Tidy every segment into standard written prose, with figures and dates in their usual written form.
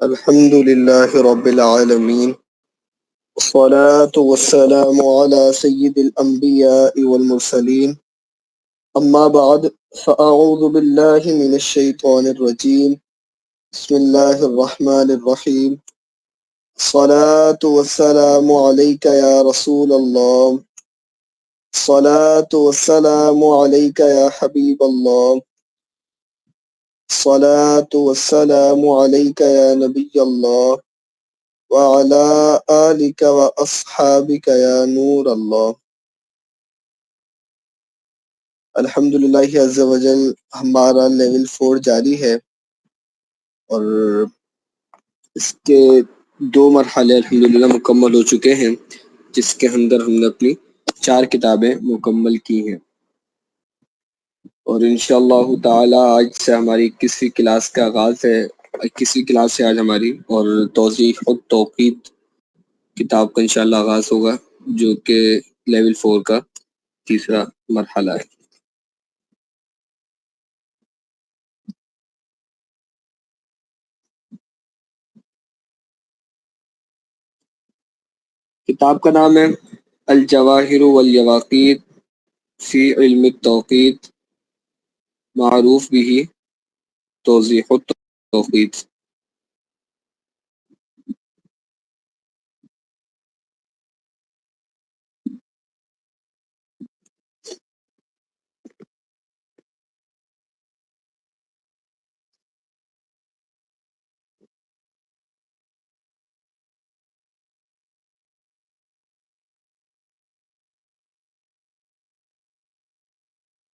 الحمد لله رب العالمين، والصلاة والسلام على سيد الأنبياء والمرسلين. أما بعد، فأعوذ بالله من الشيطان الرجيم. بسم الله الرحمن الرحيم. الصلاة والسلام عليك يا رسول الله. الصلاة والسلام عليك يا حبيب الله. الصلاة والسلام عليك يا نبي الله، وعلى آلك وأصحابك يا نور اللہ. الحمدللہ عز و جل ہمارا لیول 4 جاری ہے، اور اس کے 2 مرحلے الحمدللہ مکمل ہو چکے ہیں، جس کے اندر ہم نے اپنی 4 کتابیں مکمل کی ہیں، اور انشاءاللہ تعالی آج سے ہماری 21ویں کلاس کا آغاز ہے. 21ویں کلاس سے آج ہماری، اور توضیح التوقیت کتاب کا انشاءاللہ آغاز ہوگا، جو کہ لیول 4 کا تیسرا مرحلہ ہے. کتاب کا نام ہے الجواہر والیواقیت فی علم التوقیت، معروف بھی توضیح التوقیت.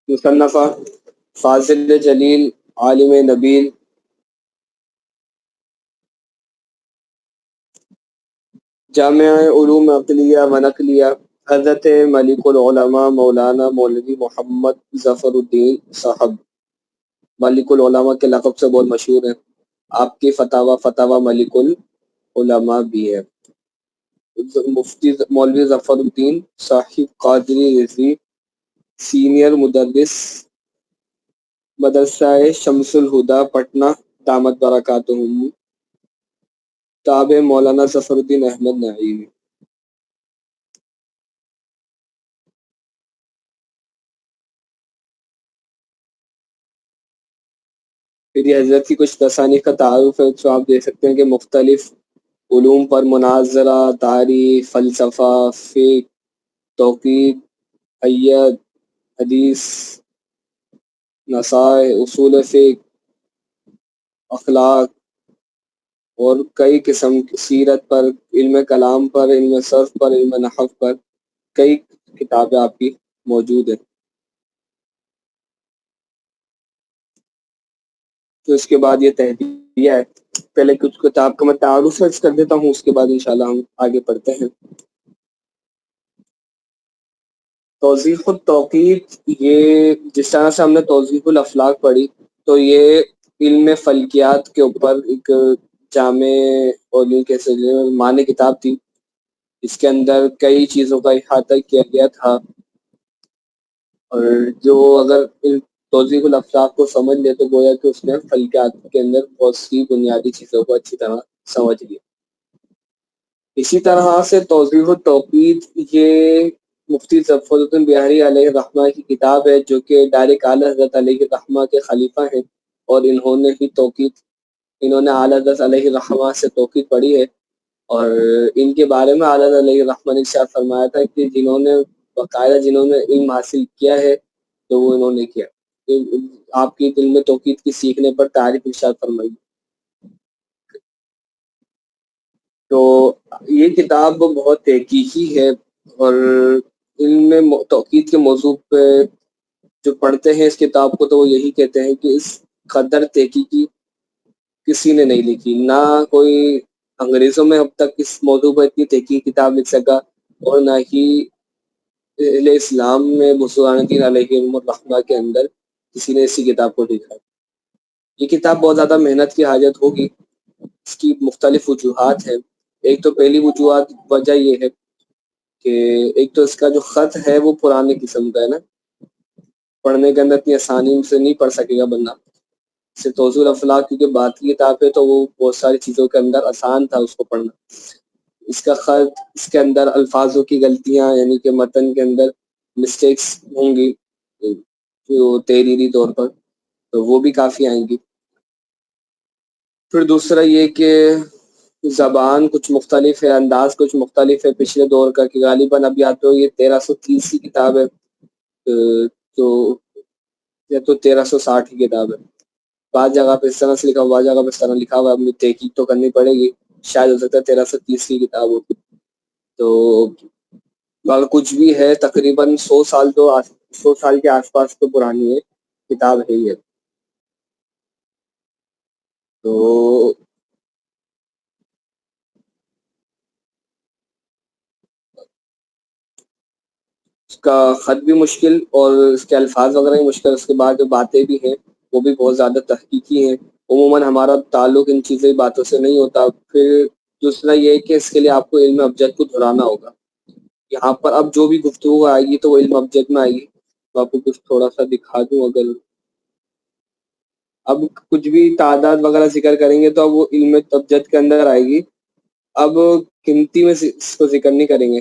مصنفہ فاضل جلیل عالم نبیل جامع علوم عقلیہ و نقلیہ، حضرت ملک العلماء مولانا مولوی محمد ظفر الدین صاحب ملک العلماء کے لقب سے بہت مشہور ہیں. آپ کی فتاوی ملک العلماء بھی ہے. مفتی مولوی ظفر الدین صاحب قادری رضوی، سینئر مدرس مدرسہ شمس الہدا پٹنہ دامت برکاتہم، تابع مولانا ظفر الدین احمد نعیمی. پھر یہ حضرت کی کچھ تصانیف کا تعارف ہے، جو آپ دیکھ سکتے ہیں کہ مختلف علوم پر مناظرہ، تاریخ، فلسفہ، فقہ، توقیت، حیت، حدیث، نصائح، اصول فقہ، اخلاق، اور کئی قسم سیرت پر، علم کلام پر، علم صرف پر، علم نحو پر کئی کتابیں آپ کی موجود ہیں. تو اس کے بعد یہ تہدیدیہ ہے. پہلے کچھ کتاب کا میں تعارف کر دیتا ہوں، اس کے بعد انشاءاللہ ہم آگے پڑھتے ہیں. توضیح التوقیت، یہ جس طرح سے ہم نے توضیح الافلاق پڑھی، تو یہ علم فلکیات کے اوپر ایک جامع اور کیسے معنی کتاب تھی. اس کے اندر کئی چیزوں کا احاطہ کیا گیا تھا، اور جو اگر توضیح الافلاق کو سمجھ لے تو گویا کہ اس نے فلکیات کے اندر بہت سی بنیادی چیزوں کو اچھی طرح سمجھ لیا. اسی طرح سے توضیح التوقیت یہ مفتی ظفر الدین بہاری علیہ الرحمہ کی کتاب ہے، جو کہ ڈائریکٹ اعلیٰ حضرت علیہ الرحمہ کے خلیفہ ہیں، اور انہوں نے اعلیٰ حضرت علیہ الرحمہ سے توقیت پڑھی ہے. اور ان کے بارے میں اعلیٰ حضرت علیہ الرحمہ نے ارشاد فرمایا تھا کہ جنہوں نے علم حاصل کیا ہے تو وہ انہوں نے کیا. آپ کی دل میں توقیت کی سیکھنے پر تعریف ارشاد فرمائی. تو یہ کتاب بہت تحقیقی ہے، اور علم توقیت کے موضوع پہ جو پڑھتے ہیں اس کتاب کو تو وہ یہی کہتے ہیں کہ اس قدر تحقیقی کسی نے نہیں لکھی، نہ کوئی انگریزوں میں اب تک اس موضوع پر اتنی تحقیقی کتاب لکھ سکا، اور نہ ہی اہل اسلام میں بزرگان دین علیہ الرحمہ کے اندر کسی نے اسی کتاب کو لکھا. یہ کتاب بہت زیادہ محنت کی حاجت ہوگی. اس کی مختلف وجوہات ہیں. ایک تو پہلی وجہ یہ ہے کہ ایک تو اس کا جو خط ہے وہ پرانے قسم کا ہے نا، پڑھنے کے اندر اتنی آسانی سے نہیں پڑھ سکے گا بندہ. سے توضیح الافلاق کیونکہ بات کی کتاب ہے تو وہ بہت ساری چیزوں کے اندر آسان تھا اس کو پڑھنا. اس کا خط، اس کے اندر الفاظوں کی غلطیاں یعنی کہ متن کے اندر مسٹیکس ہوں گی جو تحریری طور پر، تو وہ بھی کافی آئیں گی. پھر دوسرا یہ کہ زبان کچھ مختلف ہے، انداز کچھ مختلف ہے پچھلے دور کا، کہ غالباً اب یا تو یہ 1330 کی کتاب ہے تو یا تو 1360 کی کتاب ہے. بعض جگہ پہ اس طرح سے لکھا ہوا، بعض جگہ پہ اس طرح لکھا ہوا ہے. اپنی تحقیق تو کرنی پڑے گی، شاید ہو سکتا ہے 1330 کی کتاب ہو. تو اگر کچھ بھی ہے تقریباً 100 سال کے آس پاس تو پرانی ہے کتاب ہے یہ. تو اس کا خط بھی مشکل اور اس کے الفاظ وغیرہ بھی مشکل. اس کے بعد جو باتیں بھی ہیں وہ بھی بہت زیادہ تحقیقی ہیں. عموماً ہمارا تعلق ان چیزیں باتوں سے نہیں ہوتا. پھر دوسرا یہ ہے کہ اس کے لیے آپ کو علم ابجد کو دہرانا ہوگا. یہاں پر اب جو بھی گفتگو آئے گی تو وہ علم ابجد میں آئے گی. تو آپ کو کچھ تھوڑا سا دکھا دوں، اگر اب کچھ بھی تعداد وغیرہ ذکر کریں گے تو اب وہ علم ابجد کے اندر آئے گی. اب گنتی میں اس کو ذکر نہیں کریں گے.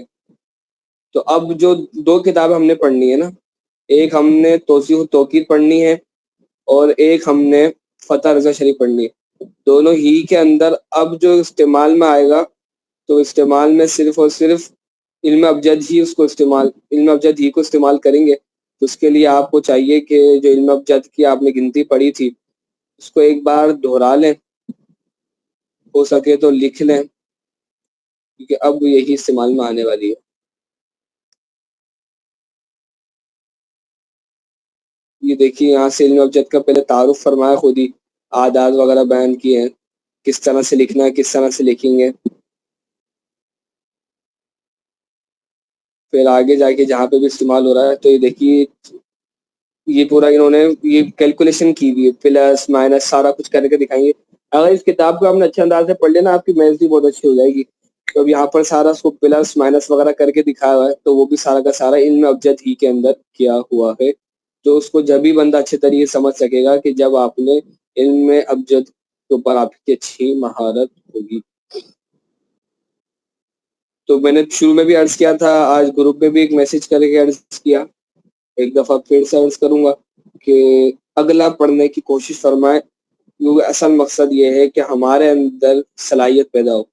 تو اب جو دو کتابیں ہم نے پڑھنی ہے نا، ایک ہم نے توضیح التوقید پڑھنی ہے اور ایک ہم نے فتح رضا شریف پڑھنی ہے. دونوں ہی کے اندر اب جو استعمال میں آئے گا تو استعمال میں صرف اور صرف علم ابجد ہی اس کو علم ابجد ہی کو استعمال کریں گے. تو اس کے لیے آپ کو چاہیے کہ جو علم ابجد کی آپ نے گنتی پڑھی تھی اس کو ایک بار دہرا لیں، ہو سکے تو لکھ لیں، کیونکہ اب یہی استعمال میں آنے والی ہے. یہ دیکھیے یہاں سے علم ابجد کا پہلے تعارف فرمایا، خود ہی اعداد وغیرہ بیان کیے ہیں، کس طرح سے لکھنا ہے، کس طرح سے لکھیں گے. پھر آگے جا کے جہاں پہ بھی استعمال ہو رہا ہے تو یہ دیکھیے یہ پورا انہوں نے یہ کیلکولیشن کی ہوئی ہے، پلس مائنس سارا کچھ کر کے دکھائیں گے. اگر اس کتاب کو آپ نے اچھے انداز سے پڑھ لینا آپ کی میتھ بھی بہت اچھی ہو جائے گی. تو اب یہاں پر سارا اس کو پلس مائنس وغیرہ کر کے دکھایا ہوا ہے تو وہ بھی سارا کا سارا علم ابجد ہی کے اندر کیا ہوا ہے. تو اس کو جب بھی بندہ اچھے طریقے سمجھ سکے گا کہ جب آپ نے علم ابجد کے اوپر آپ کی اچھی مہارت ہوگی. تو میں نے شروع میں بھی عرض کیا تھا، آج گروپ میں بھی ایک میسج کر کے عرض کیا، ایک دفعہ پھر سے عرض کروں گا کہ اگلا پڑھنے کی کوشش فرمائے، کیونکہ اصل مقصد یہ ہے کہ ہمارے اندر صلاحیت پیدا ہو.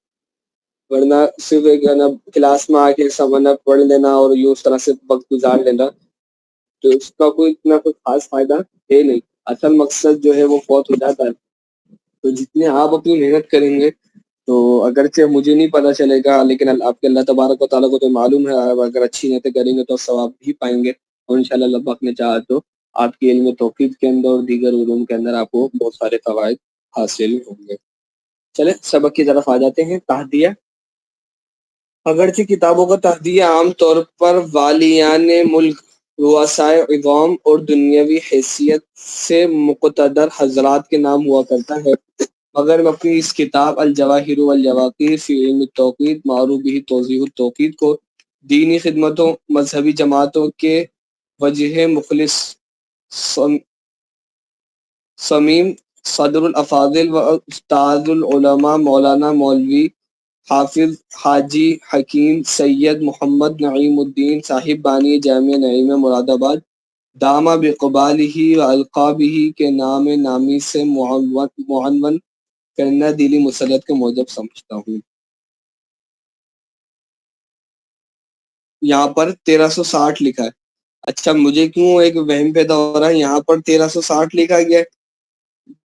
ورنہ صرف ایک نا کلاس میں آ کے سمجھنا پڑھ لینا اور یوں اس طرح سے وقت گزار لینا تو اس کا کوئی اتنا کوئی خاص فائدہ ہے نہیں. اصل مقصد جو ہے وہ فوت ہو جاتا ہے. تو جتنے آپ اپنی محنت کریں گے تو اگرچہ مجھے نہیں پتہ چلے گا لیکن آپ کے اللہ تبارک و تعالیٰ کو تو معلوم ہے، اگر اچھی نیتیں کریں گے تو ثواب بھی پائیں گے. اور انشاءاللہ اللہ پاک نے چاہا تو آپ کے علم توقید کے اندر اور دیگر علوم کے اندر آپ کو بہت سارے فوائد حاصل ہوں گے. چلے سبق کی طرف آ جاتے ہیں. تہدیہ. اگرچہ کتابوں کا تہدیہ عام طور پر والیان ملک، رؤسائے عوام اور دنیاوی حیثیت سے مقتدر حضرات کے نام ہوا کرتا ہے، مگر میں اپنی اس کتاب الجواہر والجواقیر فی علم التوقید معروف بھی توضیح التوقید کو دینی خدمتوں، مذہبی جماعتوں کے وجہ مخلص صمیم صدر الافاضل و استاد العلماء مولانا مولوی حافظ حاجی حکیم سید محمد نعیم الدین صاحب بانی جامع نعیم مراد آباد دامہ بقبالہ و القابہ کے نام نامی سے معنون کرنا دلی مسلط کے موجب سمجھتا ہوں. یہاں پر 1360 لکھا ہے. اچھا مجھے کیوں ایک وہم پیدا ہو رہا ہے، یہاں پر 1360 لکھا گیا ہے،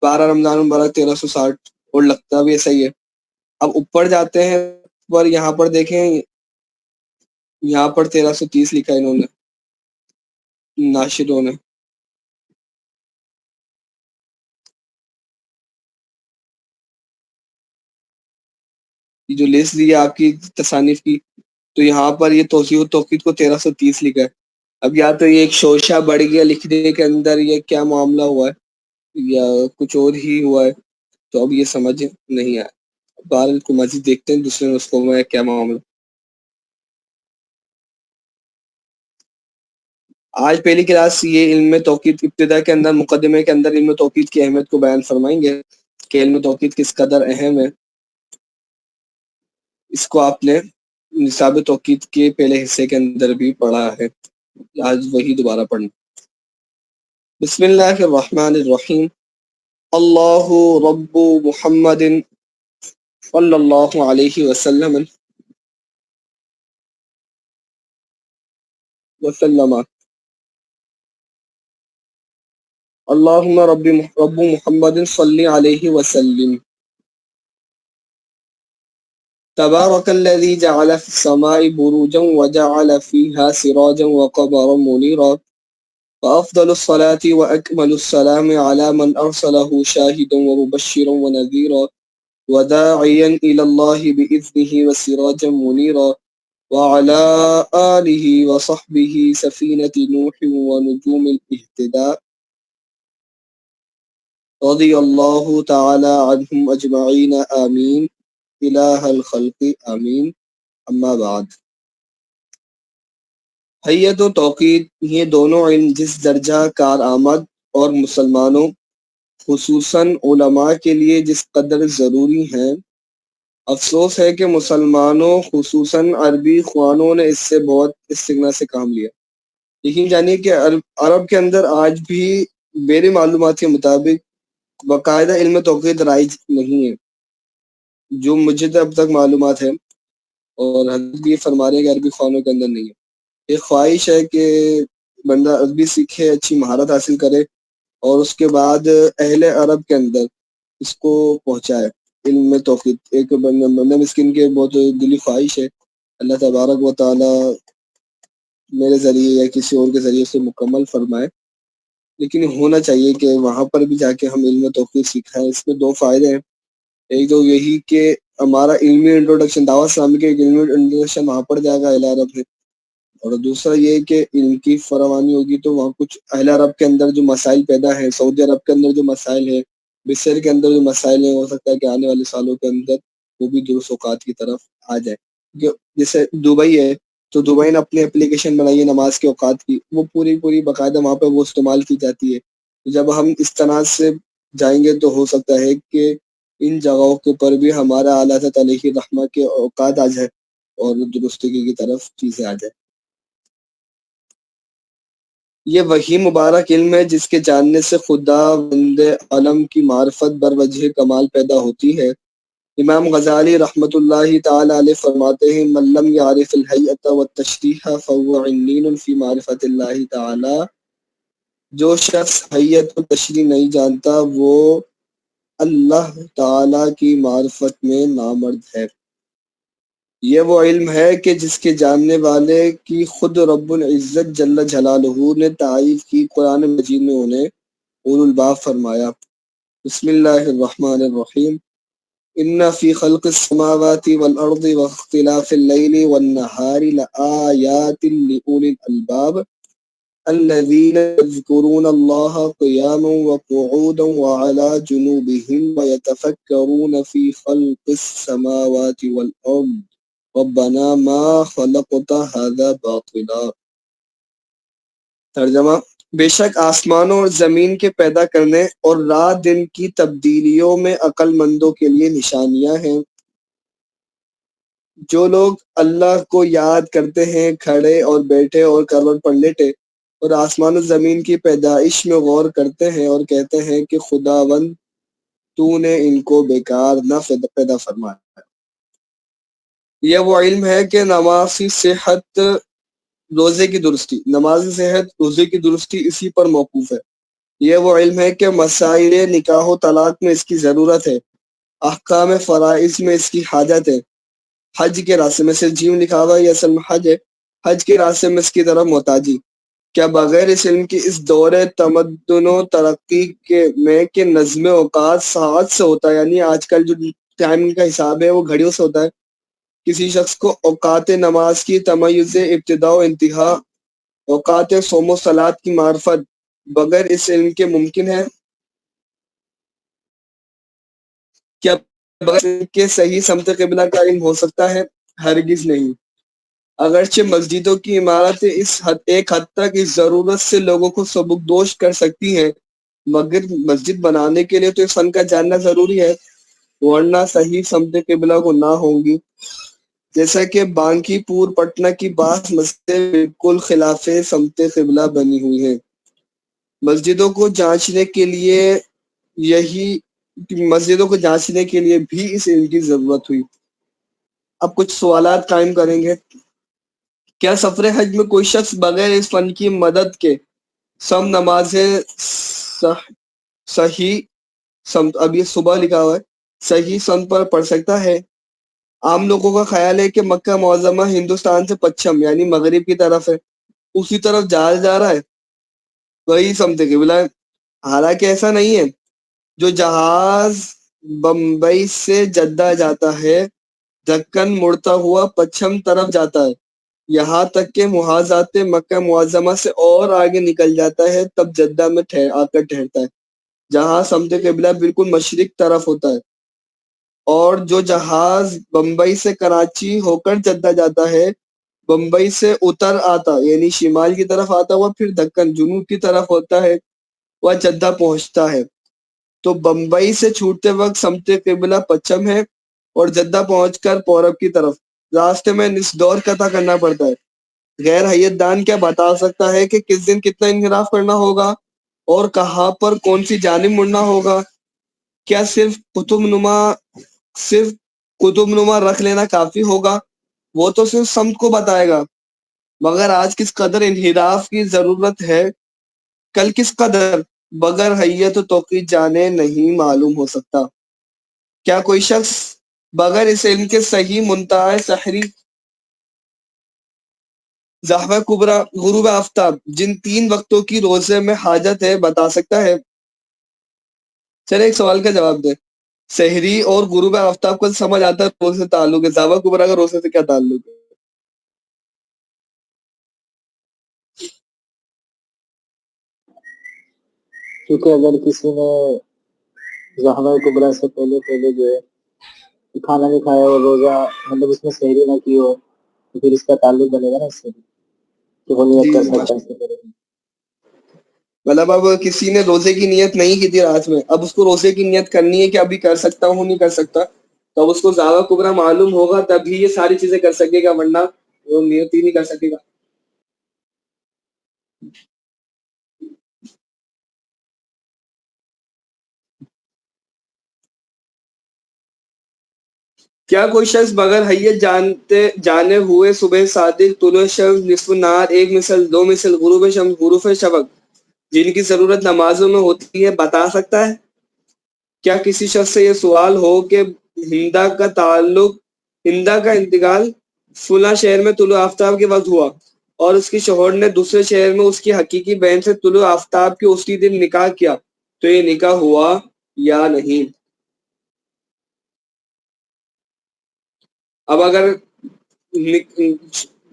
12 رمضان المبارک 1360، اور لگتا بھی ایسا ہی ہے. اب اوپر جاتے ہیں پر یہاں پر دیکھیں یہاں پر 1330 لکھا ہے انہوں نے ناشدوں نے. یہ جو لسٹ دی ہے آپ کی تصانیف کی تو یہاں پر یہ توضیح و توقید کو 1330 لکھا ہے. اب یا تو یہ ایک شوشہ بڑھ گیا لکھنے کے اندر، یہ کیا معاملہ ہوا ہے یا کچھ اور ہی ہوا ہے، تو اب یہ سمجھ نہیں آیا. بہرحال کو مزید دیکھتے ہیں دوسرے نسخوں میں کیا معاملہ. آج پہلی کلاس یہ علم توقید ابتدا کے اندر مقدمے کے اندر علم توقید کی اہمیت کو بیان فرمائیں گے کہ علم توقید کس قدر اہم ہے. اس کو آپ نے نصاب توقید کے پہلے حصے کے اندر بھی پڑھا ہے، آج وہی دوبارہ پڑھنا. بسم اللہ الرحمن الرحیم. اللہ رب محمد صلی اللہ علیہ وسلم وسلم. اللہم رب محمد صلی علیہ وسلم. تبارک الذی جعل فی السماء بروجا وجعل فیہا سراجا وقمرا منیرا وأفضل الصلاة وأكمل السلام على من أرسله شاهدا ومبشرا ونذيرا وداعيا إلى الله بإذنه وسراجا منيرا وعلى آله وصحبه سفينة نوح ونجوم الاهتداء رضي الله تعالى عنهم أجمعين آمين إله الخلق آمين. أما بعد. حیت و توقید یہ دونوں علم جس درجہ کارآمد اور مسلمانوں خصوصاً علماء کے لیے جس قدر ضروری ہیں، افسوس ہے کہ مسلمانوں خصوصاً عربی خوانوں نے اس سے بہت استغنا سے کام لیا. یقین جانیے کہ عرب کے اندر آج بھی میری معلومات کے مطابق باقاعدہ علم توقید رائج نہیں ہے، جو مجھے اب تک معلومات ہے، اور حضرت بھی فرما رہے ہیں کہ عربی خوانوں کے اندر نہیں ہے. ایک خواہش ہے کہ بندہ عربی سیکھے، اچھی مہارت حاصل کرے، اور اس کے بعد اہل عرب کے اندر اس کو پہنچائے علم میں توقید. ایک بندہ مسکین کے بہت دلی خواہش ہے. اللہ تبارک و تعالی میرے ذریعے یا کسی اور کے ذریعے سے مکمل فرمائے. لیکن ہونا چاہیے کہ وہاں پر بھی جا کے ہم علم توقید سیکھائیں. اس میں دو فائدے ہیں. ایک تو یہی کہ ہمارا علمی انٹروڈکشن، دعوت اسلامی کے علمی انٹروڈکشن وہاں پر جائے گا اہل عرب میں، اور دوسرا یہ کہ علم کی فراوانی ہوگی تو وہاں کچھ اہل عرب کے اندر جو مسائل پیدا ہیں، سعودی عرب کے اندر جو مسائل ہیں، مصر کے اندر جو مسائل ہیں، ہو سکتا ہے کہ آنے والے سالوں کے اندر وہ بھی درست اوقات کی طرف آ جائے. جیسے دبئی ہے تو دبئی نے اپنی اپلیکیشن بنائی ہے نماز کے اوقات کی، وہ پوری باقاعدہ وہاں پہ وہ استعمال کی جاتی ہے. جب ہم اس طرح سے جائیں گے تو ہو سکتا ہے کہ ان جگہوں کے اوپر بھی ہمارا اعلیٰ حضرت علیہ رحمہ کے اوقات آ جائے اور درستگی کی طرف چیزیں آ جائے. یہ وہی مبارک علم ہے جس کے جاننے سے خدا بند علم کی معرفت بر وجہ کمال پیدا ہوتی ہے. امام غزالی رحمۃ اللہ تعالی علیہ فرماتے ہیں: من لم يعرف الحیۃ والتشریح فهو عنین فی معرفت اللہ تعالی. جو شخص حیت و تشریح نہیں جانتا وہ اللہ تعالی کی معرفت میں نامرد ہے. یہ وہ علم ہے کہ جس کے جاننے والے کی خود رب العزت جل جلالہ نے تعریف کی. قرآن مجید میں انہیں اولو الباب فرمایا. بسم اللہ الرحمن الرحیم. ان فی خلق السماوات والارض واختلاف اللیل والنہار لآیات لأولی الالباب الذین یذکرون اللہ قیاما وقعودا وعلی جنوبہم ویتفکرون فی خلق السماوات والارض ربنا ما خلقت هذا باطلا. ترجمہ: بے شک آسمانوں اور زمین کے پیدا کرنے اور رات دن کی تبدیلیوں میں عقل مندوں کے لیے نشانیاں ہیں. جو لوگ اللہ کو یاد کرتے ہیں کھڑے اور بیٹھے اور کروٹ پر لیٹے، اور آسمان و زمین کی پیدائش میں غور کرتے ہیں اور کہتے ہیں کہ خداوند تو نے ان کو بیکار نہ پیدا فرمایا. یہ وہ علم ہے کہ نمازی صحت روزے کی درستی، نمازی صحت روزے کی درستی اسی پر موقوف ہے. یہ وہ علم ہے کہ مسائل نکاح و طلاق میں اس کی ضرورت ہے، احکام فرائض میں اس کی حاجت ہے، حج کے راستے میں سے جیم لکھا ہوا یہ اصل میں حج ہے، حج کے راستے میں اس کی طرف محتاجی. کیا بغیر اس علم کی اس دور تمدن و ترقی کے میں کہ نظم اوقات ساعت سے ہوتا ہے، یعنی آج کل جو ٹائم کا حساب ہے وہ گھڑیوں سے ہوتا ہے، کسی شخص کو اوقات نماز کی تمیز ابتدا و انتہا، اوقات صوم و صلات کی معرفت بغیر اس علم کے ممکن ہے؟ کیا بغیر اس علم کے صحیح سمت قبلہ کا علم ہو سکتا ہے؟ ہرگز نہیں. اگرچہ مسجدوں کی عمارتیں ایک حد تک اس ضرورت سے لوگوں کو سبکدوش کر سکتی ہیں، مگر مسجد بنانے کے لیے تو اس فن کا جاننا ضروری ہے، ورنہ صحیح سمت قبلہ کو نہ ہوں گی۔ جیسا کہ بانکی پور پٹنہ کی بعض مسجدیں بالکل خلاف سمت قبلہ بنی ہوئی ہیں۔ مسجدوں کو جانچنے کے لیے یہی مسجدوں کو جانچنے کے لیے بھی اس علم کی ضرورت ہوئی۔ اب کچھ سوالات قائم کریں گے۔ کیا سفر حج میں کوئی شخص بغیر اس فن کی مدد کے سم نمازیں صحیح سمت، اب یہ صبح لکھا ہوا ہے، صحیح سمت پر پڑھ سکتا ہے؟ عام لوگوں کا خیال ہے کہ مکہ معظمہ ہندوستان سے پچھم یعنی مغرب کی طرف ہے، اسی طرف جا رہا ہے، وہی سمت قبلہ ہے۔ حالانکہ ایسا نہیں ہے۔ جو جہاز بمبئی سے جدہ جاتا ہے، دکن مڑتا ہوا پچھم طرف جاتا ہے، یہاں تک کہ محاذات مکہ معظمہ سے اور آگے نکل جاتا ہے، تب جدہ میں آ کر ٹھہرتا ہے، جہاں سمت قبلہ بالکل مشرق طرف ہوتا ہے۔ اور جو جہاز بمبئی سے کراچی ہو کر جدہ جاتا ہے، بمبئی سے اتر آتا یعنی شمال کی طرف آتا ہوا پھر دکن جنوب کی طرف ہوتا ہے، وہ جدہ پہنچتا ہے۔ تو بمبئی سے چھوٹتے وقت سمت قبلہ پچھم ہے اور جدہ پہنچ کر پورب کی طرف۔ راستے میں نصف دور قطع کرنا پڑتا ہے۔ غیر حیت دان کیا بتا سکتا ہے کہ کس دن کتنا انحراف کرنا ہوگا اور کہاں پر کون سی جانب مڑنا ہوگا؟ کیا صرف قطب نما رکھ لینا کافی ہوگا؟ وہ تو صرف سمت کو بتائے گا، مگر آج کس قدر انحراف کی ضرورت ہے، کل کس قدر، بغیر حیت و توقید جانے نہیں معلوم ہو سکتا۔ کیا کوئی شخص بغیر اس علم کے صحیح منتہا سحری، زحوہ کبریٰ، غروب آفتاب، جن تین وقتوں کی روزے میں حاجت ہے بتا سکتا ہے؟ چلے ایک سوال کا جواب دے۔ سحری اور غروب آفتاب کو سمجھ آتا ہے روزے سے تعلق ہے، زحوہ کبریٰ کا روزے سے کیا تعلق ہے؟ کیونکہ اگر کسی نے زحوہ کبریٰ سے پہلے جو ہے کھانا نہیں کھایا اور روزہ مطلب اس میں سحری نہ کی ہو تو پھر اس کا تعلق بنے گا نا اس سے کہ وہ نیت کر سکتا ہے اس سے۔ مطلب اب کسی نے روزے کی نیت نہیں کی تھی رات میں، اب اس کو روزے کی نیت کرنی ہے کہ ابھی کر سکتا ہوں نہیں کر سکتا، تو اب اس کو زحوہ کبریٰ معلوم ہوگا تبھی یہ ساری چیزیں کر سکے گا، ورنہ وہ نیت ہی نہیں کر سکے گا۔ کیا کوئی شخص بغیر حیت جانے ہوئے صبح صادق، طلوع شمس، نصف النہار، ایک مثل، دو مثل، غروب شمس، غروب شفق، جن کی ضرورت نمازوں میں ہوتی ہے بتا سکتا ہے؟ کیا کسی شخص سے یہ سوال ہو کہ ہندا کا انتقال فلاں شہر میں طلوع آفتاب کے وقت ہوا اور اس کی شوہر نے دوسرے شہر میں اس کی حقیقی بہن سے طلوع آفتاب کے اسی دن نکاح کیا، تو یہ نکاح ہوا یا نہیں؟ اب اگر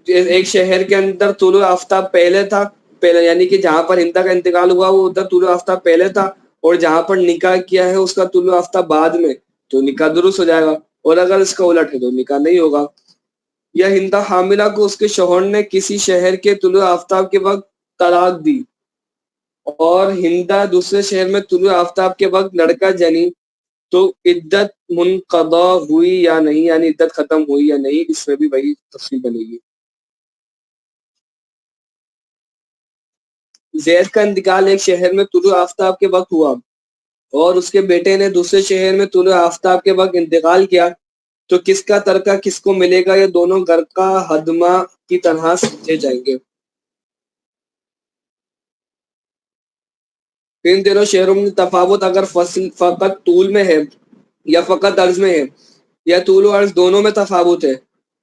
ایک شہر کے اندر طلوع آفتاب پہلے یعنی کہ جہاں پر ہندا کا انتقال ہوا وہ ادھر طلوع آفتاب پہلے تھا، اور جہاں پر نکاح کیا ہے اس کا طلوع آفتاب بعد میں، تو نکاح درست ہو جائے گا، اور اگر اس کا الٹ ہے تو نکاح نہیں ہوگا۔ یا ہندا حاملہ کو اس کے شوہر نے کسی شہر کے طلوع آفتاب کے وقت طلاق دی اور ہندا دوسرے شہر میں طلوع آفتاب کے وقت لڑکا جنی، تو عدت منقضی ہوئی یا نہیں، یعنی عدت ختم ہوئی یا نہیں، اس میں بھی وہی تفصیل بنے گی۔ زید کا انتقال ایک شہر میں طلوع آفتاب کے وقت ہوا اور اس کے بیٹے نے دوسرے شہر میں طلوع آفتاب کے وقت انتقال کیا، تو کس کا ترکہ کس کو ملے گا؟ یہ دونوں گھر کا ہدمہ کی طرح سمجھے جائیں گے۔ ان دونوں شہروں میں تفاوت اگر فقط طول میں ہے یا فقط عرض میں ہے، یا طول و عرض دونوں میں تفاوت ہے،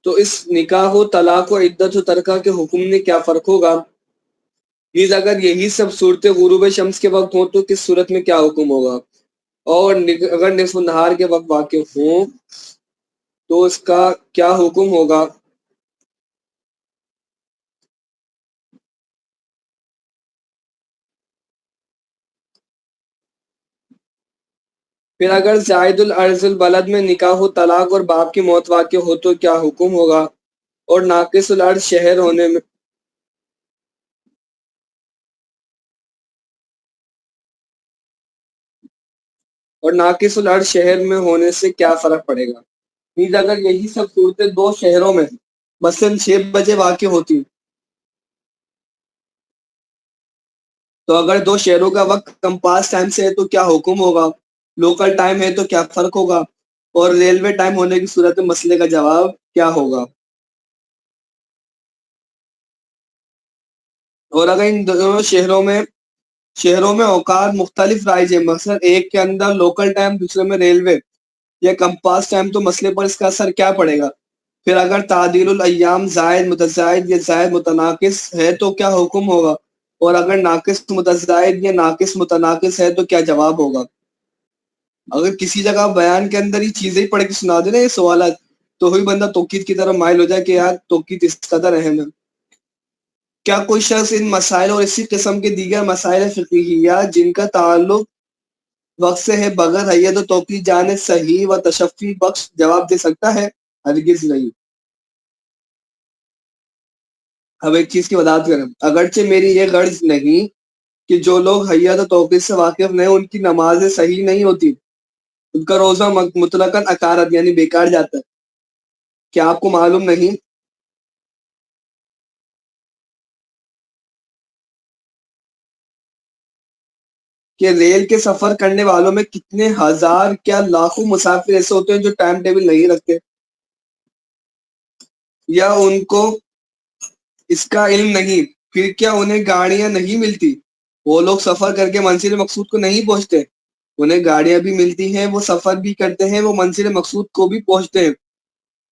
تو اس نکاح و طلاق و عدت و ترکہ کے حکم میں کیا فرق ہوگا؟ نیز اگر یہی سب صورتیں غروب شمس کے وقت ہوں تو کس صورت میں کیا حکم ہوگا؟ اور اگر نصف النہار کے وقت واقع ہوں تو اس کا کیا حکم ہوگا؟ پھر اگر زائد الارض البلد میں نکاح و طلاق اور باپ کی موت واقع ہو تو کیا حکم ہوگا؟ اور ناقص العرض شہر ہونے میں ہونے سے کیا فرق پڑے گا؟ نیز اگر یہی سب صورتیں دو شہروں میں مثلاً 6 بجے واقع ہوتی تو اگر دو شہروں کا وقت کمپاس ٹائم سے ہے تو کیا حکم ہوگا؟ لوکل ٹائم ہے تو کیا فرق ہوگا؟ اور ریلوے ٹائم ہونے کی صورت میں مسئلے کا جواب کیا ہوگا؟ اور اگر ان دونوں شہروں میں اوقات مختلف رائج ہیں، مثلا ایک کے اندر لوکل ٹائم دوسرے میں ریلوے یا کمپاس ٹائم، تو مسئلے پر اس کا اثر کیا پڑے گا؟ پھر اگر تعدیل الایام زائد متزائد یا زائد متناقص ہے تو کیا حکم ہوگا؟ اور اگر ناقص متزائد یا ناقص متناقص ہے تو کیا جواب ہوگا؟ اگر کسی جگہ بیان کے اندر یہ چیزیں ہی پڑھ کے سنا دے نا یہ سوالات، تو وہی بندہ توقید کی طرف مائل ہو جائے کہ یار توقید اس قدر اہم ہے۔ کیا کوئی شخص ان مسائل اور اسی قسم کے دیگر مسائل فقہیہ جن کا تعلق وقت سے ہے بغیر حیت و توقید جانے صحیح و تشفی بخش جواب دے سکتا ہے؟ ہرگز نہیں۔ اب ایک چیز کی وضاحت کریں، اگرچہ میری یہ غرض نہیں کہ جو لوگ حیت و توقید سے واقف نہیں ان کی نمازیں صحیح نہیں ہوتی، ان کا روزہ مطلقاً اکارت یعنی بیکار جاتا ہے۔ کیا آپ کو معلوم نہیں کہ ریل کے سفر کرنے والوں میں کتنے ہزار کیا لاکھوں مسافر ایسے ہوتے ہیں جو ٹائم ٹیبل نہیں رکھتے یا ان کو اس کا علم نہیں؟ پھر کیا انہیں گاڑیاں نہیں ملتی؟ وہ لوگ سفر کر کے منزل مقصود کو نہیں پہنچتے؟ انہیں گاڑیاں بھی ملتی ہیں، وہ سفر بھی کرتے ہیں، وہ منزل مقصود کو بھی پہنچتے ہیں،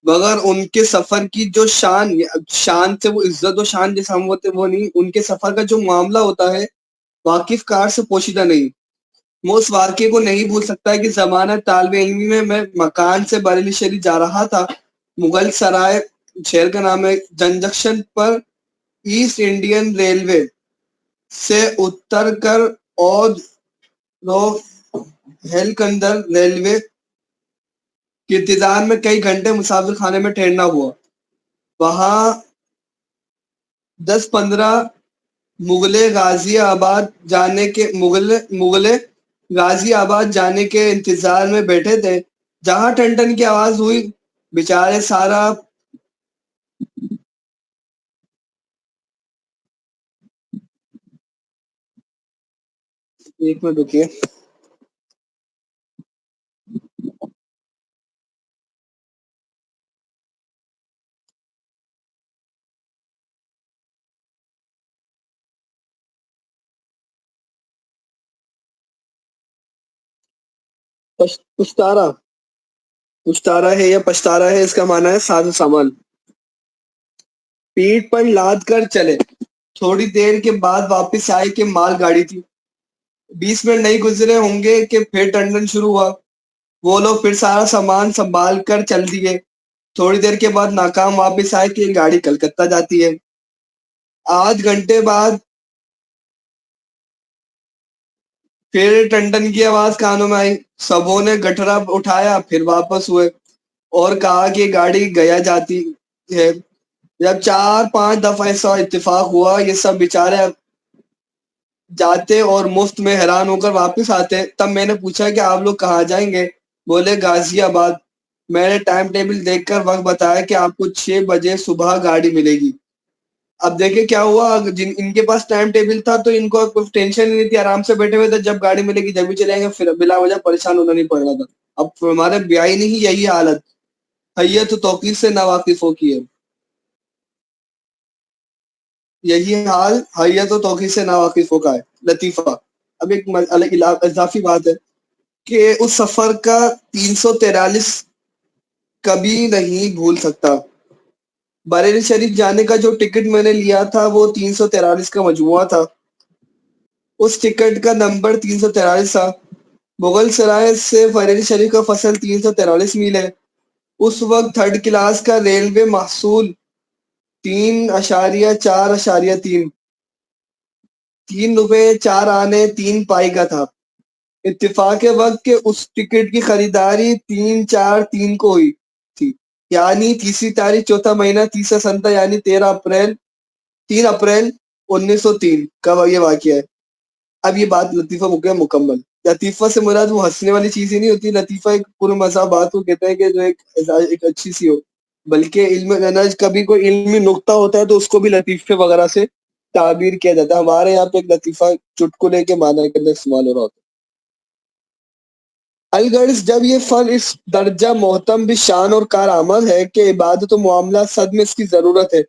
مگر ان کے سفر کی جو شان سے وہ عزت و شان جیسا ہم ہوتے وہ نہیں، ان کے سفر کا جو معاملہ ہوتا ہے واقف کار سے پوشیدہ نہیں۔ میں اس واقعے کو نہیں بھول سکتا کہ زمانہ طالب علمی میں مکان سے بریلی شریف جا رہا تھا، مغل سرائے شہر کا نام ہے، جنکشن پر ایسٹ انڈین ریلوے سے اتر کر اور ہیلکندر ریلوے کے انتظار میں کئی گھنٹے مسافر خانے میں ٹھہرنا ہوا۔ وہاں 10-15 مغلے غازی آباد جانے کے انتظار میں بیٹھے تھے۔ جہاں ٹن ٹن کی آواز ہوئی، بیچارے سارا ایک منٹ رکیے۔ پشتارا ہے یا پشتارا ہے، اس کا معنی ہے ساز و سامان۔ پیٹ پر لاد کر چلے، تھوڑی دیر کے بعد واپس آئے کہ مال گاڑی تھی۔ 20 منٹ نہیں گزرے ہوں گے کہ پھر ٹنڈن شروع ہوا۔ وہ لوگ پھر سارا سامان سنبھال کر چل دیے۔ تھوڑی دیر کے بعد ناکام واپس آئے کہ گاڑی کلکتہ جاتی ہے۔ آدھ گھنٹے بعد پھر ٹنڈن کی آواز کانوں میں آئی، سبوں نے گٹھرا اٹھایا، پھر واپس ہوئے اور کہا کہ گاڑی گیا جاتی ہے۔ جب 4-5 دفعہ ایسا اتفاق ہوا، یہ سب بیچارے جاتے اور مفت میں حیران ہو کر واپس آتے۔ تب میں نے پوچھا کہ آپ لوگ کہاں جائیں گے؟ بولے غازی آباد۔ میں نے ٹائم ٹیبل دیکھ کر وقت بتایا کہ آپ کو 6 بجے صبح گاڑی ملے گی۔ اب دیکھیں کیا ہوا، ان کے پاس ٹائم ٹیبل تھا تو ان کو کوئی ٹینشن نہیں تھی، آرام سے بیٹھے ہوئے تھے، جب گاڑی ملے گی جب بھی چلیں گے، پھر بلا وجہ پریشان ہونا نہیں پڑ رہا تھا۔ اب ہمارے بیائی نہیں یہی حالت حیت و توقید سے ناواقفوں کی ہے، یہی حال حیت و توقید سے ناواقفوں کا ہے۔ لطیفہ، اب ایک اضافی بات ہے کہ اس سفر کا 343 کبھی نہیں بھول سکتا۔ بریلی شریف جانے کا جو ٹکٹ میں نے لیا تھا وہ 343 کا مجموعہ تھا، اس ٹکٹ کا نمبر 343 تھا۔ مغل سرائے سے بریلی شریف کا فاصلہ 343 میل ہے۔ اس وقت تھرڈ کلاس کا ریلوے محصول 3.4.3 روپے 4 آنے 3 پائی کا تھا۔ اتفاق وقت کہ اس ٹکٹ کی خریداری 3.4.3 کو ہوئی تھی۔ یعنی تیسری تاریخ چوتھا مہینہ تیسرا سنتا یعنی 3 اپریل 1903 کا یہ واقعہ ہے۔ اب یہ بات لطیفہ ہو گیا مکمل۔ لطیفہ سے مراد وہ ہنسنے والی چیز ہی نہیں ہوتی، لطیفہ ایک پورا مزہ بات کو کہتا ہے کہ جو ایک اچھی سی ہو، بلکہ علم نج کبھی کوئی علمی نقطہ ہوتا ہے تو اس کو بھی لطیفے وغیرہ سے تعبیر کیا جاتا ہے۔ ہمارے یہاں پہ ایک لطیفہ چٹکلے کے معنی کے اندر استعمال ہو رہا ہوتا ہے۔ الغرض جب یہ فن اس درجہ محتم بھی شان اور کارآمد ہے کہ عبادت و معاملات صد میں اس کی ضرورت ہے،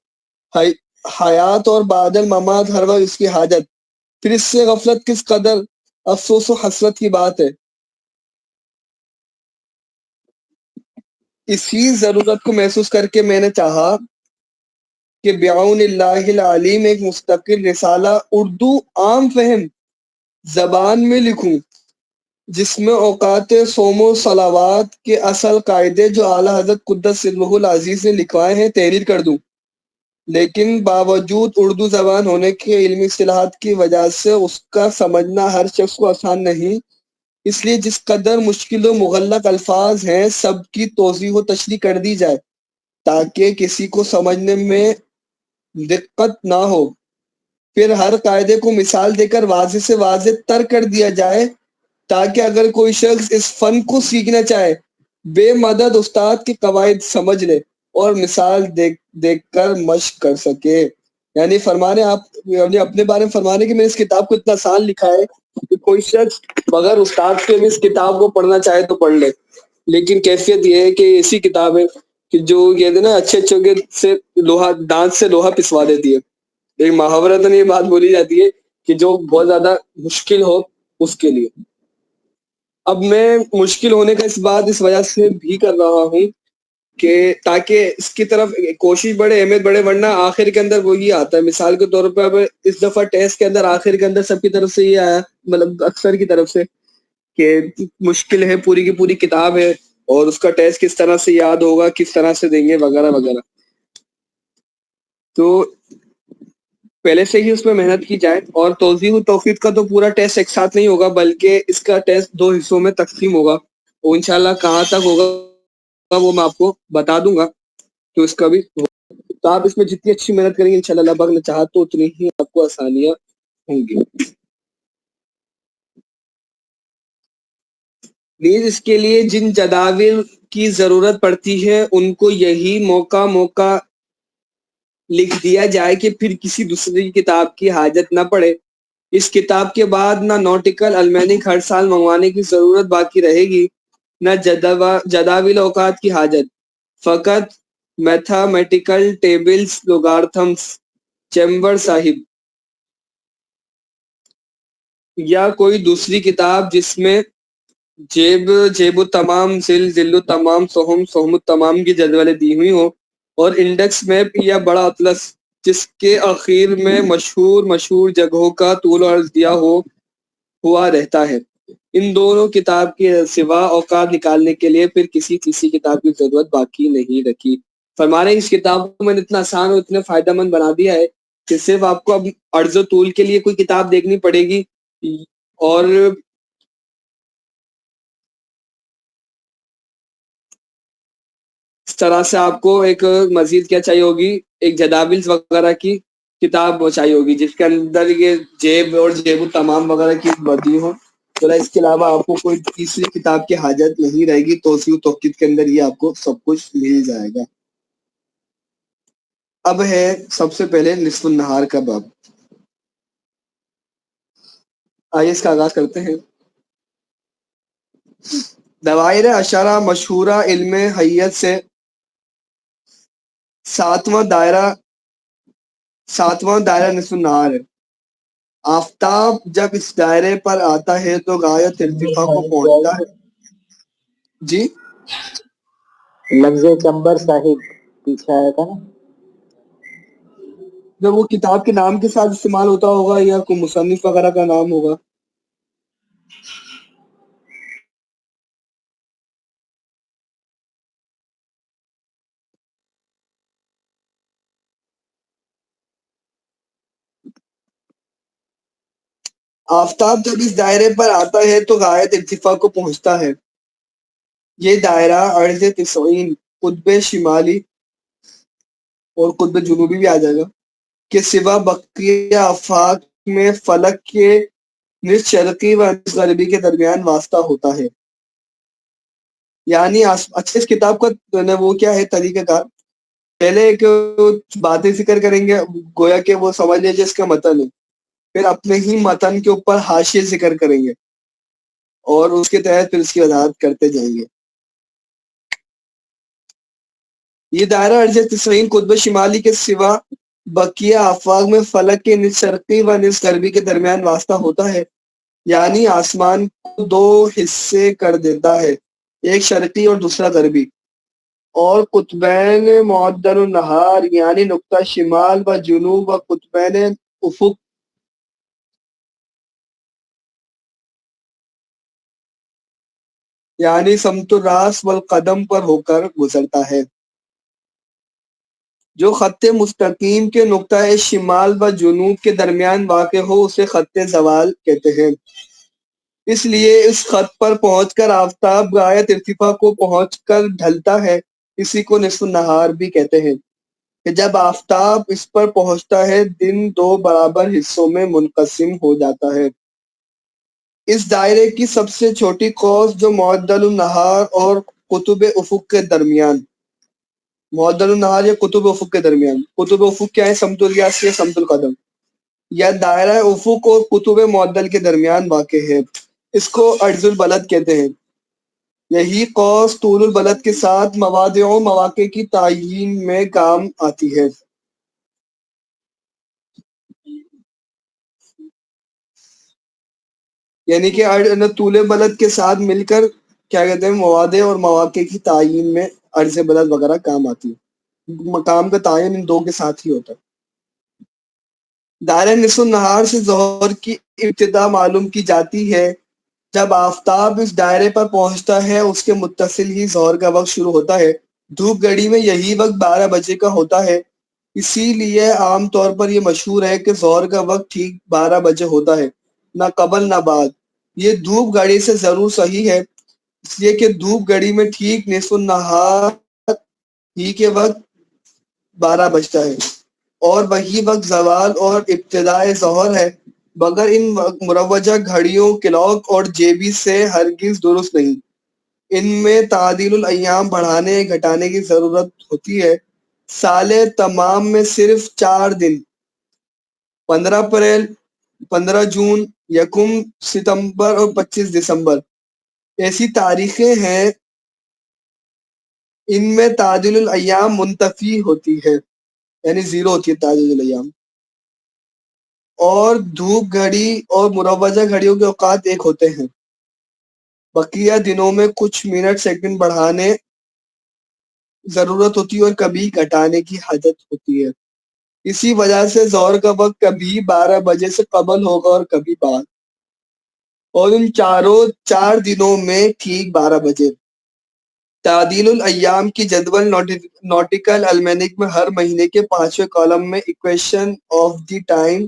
حیات اور بعد الممات ہر وقت اس کی حاجت، پھر اس سے غفلت کس قدر افسوس و حسرت کی بات ہے۔ اسی ضرورت کو محسوس کر کے میں نے چاہا کہ بعون اللہ العلیم ایک مستقل رسالہ اردو عام فہم زبان میں لکھوں، جس میں اوقات صوم و صلوات کے اصل قاعدے جو اعلیٰ حضرت قدس سرہ العزیز نے لکھوائے ہیں تحریر کر دوں، لیکن باوجود اردو زبان ہونے کے علمی اصطلاحات کی وجہ سے اس کا سمجھنا ہر شخص کو آسان نہیں، اس لیے جس قدر مشکل و مغلق الفاظ ہیں سب کی توضیح و تشریح کر دی جائے تاکہ کسی کو سمجھنے میں دقت نہ ہو، پھر ہر قاعدے کو مثال دے کر واضح سے واضح تر کر دیا جائے تاکہ اگر کوئی شخص اس فن کو سیکھنا چاہے بے مدد استاد کے قواعد سمجھ لے اور مثال دیکھ کر مشق کر سکے۔ یعنی فرمانے آپ یعنی اپنے بارے میں فرمانے کہ میں اس کتاب کو اتنا آسان لکھا ہے کہ کوئی شخص بغیر استاد کے بھی اس کتاب کو پڑھنا چاہے تو پڑھ لے، لیکن کیفیت یہ ہے کہ ایسی کتاب ہے کہ جو یہ نا اچھے اچھے سے لوہا دانت سے لوہا پسوا دیتی ہے۔ ایک محاورتاً یہ بات بولی جاتی ہے کہ جو بہت زیادہ مشکل ہو اس کے لیے۔ اب میں مشکل ہونے کا اس بات اس وجہ سے بھی کر رہا ہوں کہ تاکہ اس کی طرف کوشش بڑھے، اہمیت بڑھے، ورنہ آخر کے اندر وہی آتا ہے۔ مثال کے طور پہ اب اس دفعہ ٹیسٹ کے اندر آخر کے اندر سب کی طرف سے یہ آیا، مطلب اکثر کی طرف سے، کہ مشکل ہے، پوری کی پوری کتاب ہے اور اس کا ٹیسٹ کس طرح سے یاد ہوگا، کس طرح سے دیں گے وغیرہ وغیرہ۔ تو پہلے سے ہی اس میں محنت کی جائے، اور توضیح و توفیق کا تو پورا ٹیسٹ ایک ساتھ نہیں ہوگا بلکہ اس کا ٹیسٹ 2 حصوں میں تقسیم ہوگا، اور انشاءاللہ کہاں تک ہوگا وہ میں آپ کو بتا دوں گا تو اس کا بھی تو آپ اس میں جتنی اچھی محنت کریں گے انشاءاللہ اللہ پاک نے چاہا تو اتنی ہی آپ کو آسانیاں ہوں گی۔ پلیز اس کے لیے جن جداول کی ضرورت پڑتی ہے ان کو یہی موقع لکھ دیا جائے کہ پھر کسی دوسری کتاب کی حاجت نہ پڑے۔ اس کتاب کے بعد نہ نوٹیکل المینک ہر سال منگوانے کی ضرورت باقی رہے گی، نہ جداول اوقات کی حاجت، فقط میتھامیٹیکل ٹیبلز، لوگارتھمز، چیمبر صاحب یا کوئی دوسری کتاب جس میں جیب التمام، ذل التمام، سہم التمام کی جدولیں دی ہوئی ہوں، اور انڈیکس میپ یا بڑا اطلس جس کے اخیر میں مشہور جگہوں کا طول و عرض دیا ہوا رہتا ہے۔ ان دونوں کتاب کے سوا اوقات نکالنے کے لیے پھر کسی تیسری کتاب کی ضرورت باقی نہیں رکھی۔ فرمانے اس کتاب کو میں نے اتنا آسان اور اتنے فائدہ مند بنا دیا ہے کہ صرف آپ کو اب عرض و طول کے لیے کوئی کتاب دیکھنی پڑے گی، اور اس طرح سے آپ کو ایک مزید کیا چاہیے ہوگی، ایک جداول وغیرہ کی کتاب چاہیے ہوگی جس کے اندر یہ جیب اور جیب التمام وغیرہ کی بدی ہو۔ تو اس کے علاوہ آپ کو کوئی تیسری کتاب کی حاجت نہیں رہے گی، توسیع و توقید کے اندر یہ آپ کو سب کچھ مل جائے گا۔ اب ہے سب سے پہلے نصف النہار کا باب۔ آئیے اس کا آغاز کرتے ہیں۔ دوائر اشارہ مشہورہ علم حیت سے ساتواں دائرہ نصف النہار ہے۔ آفتاب جب اس دائرے پر آتا ہے تو غایت ارتفاع کو پہنچتا ہے۔ جی لفظ چمبر صاحب پیچھے آیا تھا نا، جب وہ کتاب کے نام کے ساتھ استعمال ہوتا ہوگا یا کوئی مصنف وغیرہ کا نام ہوگا۔ آفتاب جب اس دائرے پر آتا ہے تو غایت ارتفاع کو پہنچتا ہے۔ یہ دائرہ عرض 90 قطب شمالی اور قطب جنوبی بھی آ جائے گا کہ سوا بقیہ آفاق میں فلک کے نصف شرقی و نصف غربی کے درمیان واسطہ ہوتا ہے. یعنی اچھا اس کتاب کا وہ کیا ہے طریقہ کار، پہلے ایک باتیں ذکر کریں گے گویا کہ وہ سمجھ لیجیے اس کا متن ہے، پھر اپنے ہی متن کے اوپر حاشیے ذکر کریں گے اور اس کے تحت پھر اس کی وضاحت کرتے جائیں گے. یہ دائرہ ارض تسعین قطب شمالی کے سوا بقیہ آفاق میں فلک کے نصف شرقی و نصف غربی کے درمیان واسطہ ہوتا ہے، یعنی آسمان کو دو حصے کر دیتا ہے، ایک شرقی اور دوسرا غربی، اور قطبین معدل النہار یعنی نقطہ شمال و جنوب و قطبین افق یعنی سمت الراس والقدم پر ہو کر گزرتا ہے. جو خط مستقیم کے نقطہ شمال و جنوب کے درمیان واقع ہو اسے خط زوال کہتے ہیں. اس لیے اس خط پر پہنچ کر آفتاب غایت ارتفاع کو پہنچ کر ڈھلتا ہے، اسی کو نصف النہار بھی کہتے ہیں کہ جب آفتاب اس پر پہنچتا ہے دن دو برابر حصوں میں منقسم ہو جاتا ہے. اس دائرے کی سب سے چھوٹی قوس جو معدل النہار اور قطب افق کے درمیان، معدل النہار یا قطب افق کے درمیان، قطب افق کیا ہے؟ سمت الیاس یا سمت القدم، یا دائرہ افق اور قطب معدل کے درمیان واقع ہے، اس کو عرض البلد کہتے ہیں. یہی قوس طول البلد کے ساتھ مواضع و مواقع کی تعیین میں کام آتی ہے. یعنی کہ طول بلد کے ساتھ مل کر کیا کہتے ہیں مواضع اور مواقع کی تعیین میں عرض بلد وغیرہ کام آتی ہے. مقام کا تعین ان دو کے ساتھ ہی ہوتا ہے. دائرہ نصف النہار سے ظہر کی ابتدا معلوم کی جاتی ہے. جب آفتاب اس دائرے پر پہنچتا ہے اس کے متصل ہی ظہر کا وقت شروع ہوتا ہے. دھوپ گھڑی میں یہی وقت 12 بجے کا ہوتا ہے، اسی لیے عام طور پر یہ مشہور ہے کہ ظہر کا وقت ٹھیک 12 بجے ہوتا ہے، نہ قبل نہ بعد. یہ دھوپ گھڑی سے ضرور صحیح ہے، اس لیے کہ دھوپ گھڑی میں ٹھیک نصف النہار ہی کے وقت 12 بجتا ہے اور وہی وقت زوال اور ابتدائے ظہر ہے. مگر ان مروجہ گھڑیوں کلاک اور جیبی سے ہرگز درست نہیں. ان میں تعدیل الایام بڑھانے گھٹانے کی ضرورت ہوتی ہے. سال تمام میں صرف 4 دن، 15 اپریل، 15 جون، 1 ستمبر اور 25 دسمبر ایسی تاریخیں ہیں ان میں تعدیل الایام منتفی ہوتی ہے، یعنی زیرو ہوتی ہے تعدیل الایام. اور دھوپ گھڑی اور مروجہ گھڑیوں کے اوقات ایک ہوتے ہیں. بقیہ دنوں میں کچھ منٹ سیکنڈ بڑھانے ضرورت ہوتی ہے اور کبھی گھٹانے کی حاجت ہوتی ہے. اسی وجہ سے ظہر کا وقت کبھی 12 بجے سے قبل ہوگا اور کبھی بعد، اور ان 4 دنوں میں ٹھیک 12 بجے. تعدیل الایام کی جدول نوٹیکل المینک میں ہر مہینے کے 5ویں کالم میں equation of the time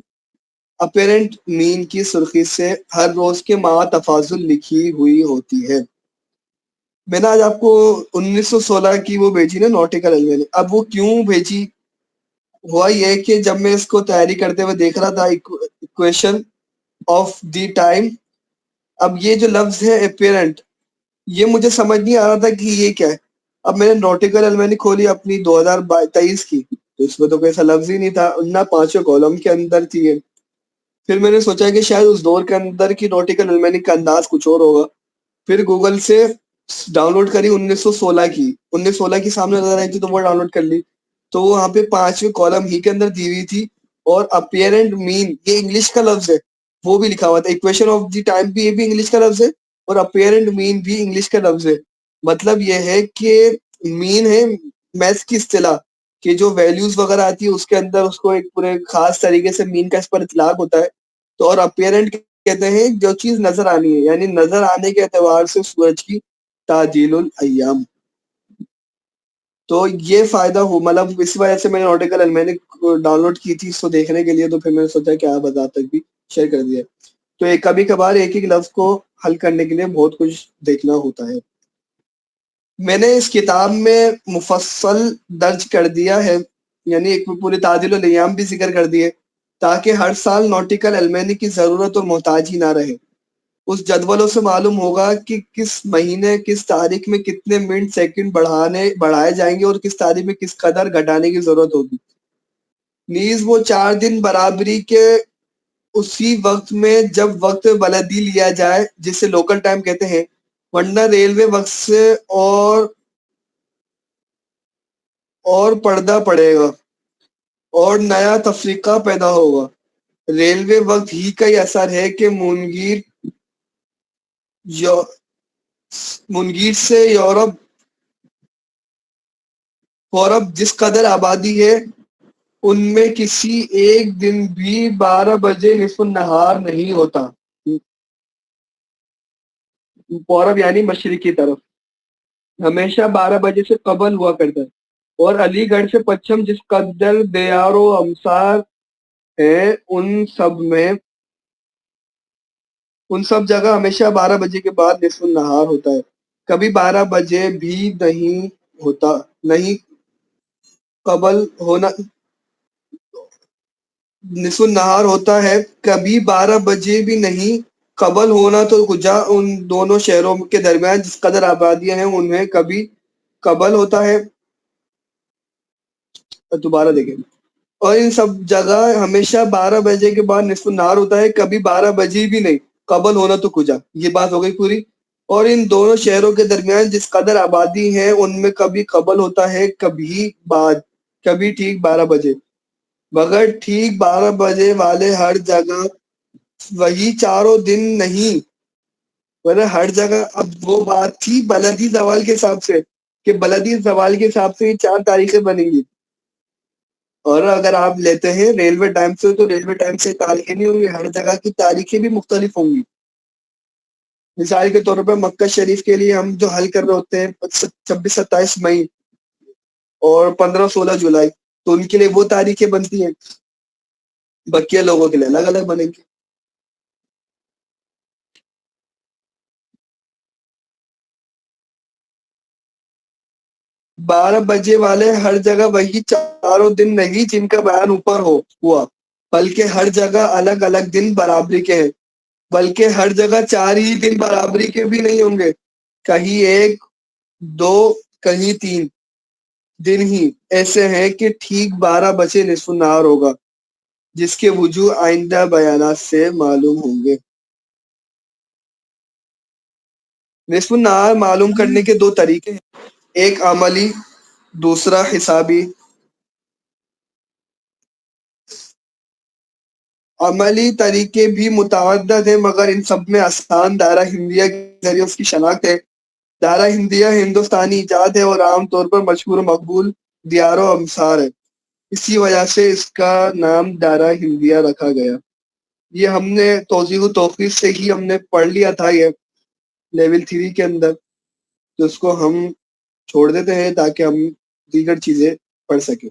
apparent mean کی سرخی سے ہر روز کے ماہ تفاضل لکھی ہوئی ہوتی ہے. میں نے آج آپ کو 1916 کی وہ بھیجی نا نوٹیکل المینک. اب وہ کیوں بھیجی؟ ہوا یہ کہ جب میں اس کو تیاری کرتے ہوئے دیکھ رہا تھا ایکویشن آف دی ٹائم، اب یہ جو لفظ ہے اپیرنٹ، یہ مجھے سمجھ نہیں آ رہا تھا کہ یہ کیا ہے. اب میں نے نوٹیکل المینک کھولی اپنی 2023 کی، تو اس میں تو کوئی ایسا لفظ ہی نہیں تھا، نہ 5ویں کالم کے اندر تھی یہ. پھر میں نے سوچا کہ شاید اس دور کے اندر کی نوٹیکل المینک کا انداز کچھ اور ہوگا. پھر گوگل سے ڈاؤن لوڈ کری 1916 کی، 1916 کی سامنے نظر آئی تھی تو وہ ڈاؤن لوڈ کر لی. تو وہاں پہ 5ویں کالم ہی کے اندر دی ہوئی تھی، اور اپیرنٹ مین یہ انگلش کا لفظ ہے وہ بھی لکھا ہوا تھا. ایکویشن آف دی ٹائم بھی یہ بھی انگلش کا لفظ ہے اور اپیرنٹ مین بھی انگلش کا لفظ ہے. مطلب یہ ہے کہ مین ہے میتھس کی اصطلاح کہ جو ویلیوز وغیرہ آتی ہے اس کے اندر اس کو ایک پورے خاص طریقے سے مین کا اس پر اطلاق ہوتا ہے. تو اور اپیرنٹ کہتے ہیں جو چیز نظر آنی ہے، یعنی نظر آنے کے اعتبار سے سورج کی تعدیل الایام. تو یہ فائدہ ہو، مطلب اس وجہ سے میں نے نوٹیکل المینک ڈاؤن لوڈ کی تھی اس کو دیکھنے کے لیے، تو پھر میں نے سوچا کہ آپ آج تک بھی شیئر کر دیا. تو کبھی کبھار ایک ایک لفظ کو حل کرنے کے لیے بہت کچھ دیکھنا ہوتا ہے. میں نے اس کتاب میں مفصل درج کر دیا ہے، یعنی ایک پوری تعدیل الیام بھی ذکر کر دیے، تاکہ ہر سال نوٹیکل المانی کی ضرورت اور محتاجی نہ رہے۔ اس جدولوں سے معلوم ہوگا کہ کس مہینے کس تاریخ میں کتنے منٹ سیکنڈ بڑھائے جائیں گے اور کس تاریخ میں کس قدر گھٹانے کی ضرورت ہوگی۔ نیز وہ 4 دن برابری کے اسی وقت میں جب وقت بلدی لیا جائے جسے لوکل ٹائم کہتے ہیں، ورنہ ریلوے وقت سے اور پردہ پڑے گا اور نیا تفریقہ پیدا ہوگا۔ ریلوے وقت ہی کا یہ اثر ہے کہ منگیر سے یورپ جس قدر آبادی ہے ان میں کسی ایک دن بھی 12 بجے نصف النہار نہیں ہوتا۔ پورب یعنی مشرقی طرف ہمیشہ 12 بجے سے قبل ہوا کرتا ہے، اور علی گڑھ سے پچھم جس قدر دیار و امسار ہے ان سب جگہ ہمیشہ 12 بجے کے بعد نصف النہار ہوتا ہے، کبھی 12 بجے بھی نہیں ہوتا۔ نہیں قبل ہونا نصف النہار ہوتا ہے، کبھی 12 بجے بھی نہیں قبل ہونا تو کجا ان دونوں شہروں کے درمیان جس قدر آبادیاں ہیں ان میں کبھی قبل ہوتا ہے۔ دوبارہ دیکھیں، اور ان سب جگہ ہمیشہ 12 بجے کے بعد نصف النہار ہوتا ہے، کبھی 12 بجے بھی نہیں قبل ہونا تو کجا۔ یہ بات ہو گئی پوری۔ اور ان دونوں شہروں کے درمیان جس قدر آبادی ہے ان میں کبھی قبل ہوتا ہے کبھی بعد، کبھی ٹھیک 12 بجے، مگر ٹھیک 12 بجے والے ہر جگہ وہی چاروں دن نہیں، ورنہ ہر جگہ۔ اب وہ بات تھی بلدی زوال کے حساب سے کہ بلدی زوال کے حساب سے یہ 4 تاریخیں بنیں گی، اور اگر آپ لیتے ہیں ریلوے ٹائم سے تو ریلوے ٹائم سے تاریخیں نہیں ہوں گی، ہر جگہ کی تاریخیں بھی مختلف ہوں گی۔ مثال کے طور پر مکہ شریف کے لیے ہم جو حل کر رہے ہوتے ہیں 26-27 مئی اور 15-16 جولائی، تو ان کے لیے وہ تاریخیں بنتی ہیں، بقیہ لوگوں کے لیے الگ الگ بنیں گی۔ بارہ بجے والے ہر جگہ وہی چاروں دن نہیں جن کا بیان اوپر ہوا، بلکہ ہر جگہ الگ الگ دن برابری کے ہیں، بلکہ ہر جگہ 4 ہی دن برابری کے بھی نہیں ہوں گے، کہیں 1 2 کہیں 3 دن ہی ایسے ہیں کہ ٹھیک 12 بجے نصف النہار ہوگا، جس کے وجوہ آئندہ بیانات سے معلوم ہوں گے۔ نصف النہار معلوم کرنے کے 2 طریقے ہیں، ایک عملی، دوسرا حسابی۔ عملی طریقے بھی متعدد ہیں، مگر ان سب میں آسان دائرہ ہندیہ کے ذریعے اس کی شناخت ہے۔ دائرہ ہندیہ ہندوستانی ایجاد ہے اور عام طور پر مشہور و مقبول دیار و امسار ہے، اسی وجہ سے اس کا نام دائرہ ہندیہ رکھا گیا۔ یہ ہم نے توضیح و توقیف سے ہی ہم نے پڑھ لیا تھا، یہ لیول 3 کے اندر، تو اس کو ہم چھوڑ دیتے ہیں تاکہ ہم دیگر چیزیں پڑھ سکیں۔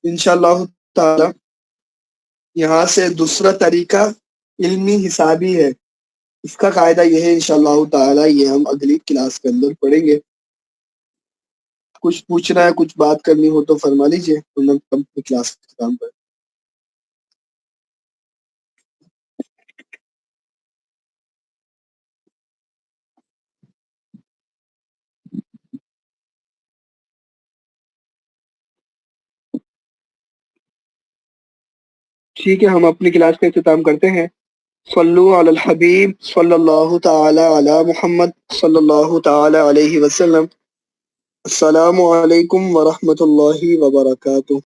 انشاءاللہ تعالی یہاں سے دوسرا طریقہ علمی حسابی ہے، اس کا قاعدہ یہ ہے انشاءاللہ تعالی، یہ ہم اگلی کلاس کے اندر پڑھیں گے۔ کچھ پوچھنا ہے، کچھ بات کرنی ہو تو فرما لیجیے، کلاس ختم پر۔ ٹھیک ہے، ہم اپنی کلاس کا اختتام کرتے ہیں۔ صلو علی الحبیب صلی اللہ تعالی علی محمد صلی اللہ تعالی علیہ وسلم۔ السلام علیکم ورحمۃ اللہ وبرکاتہ۔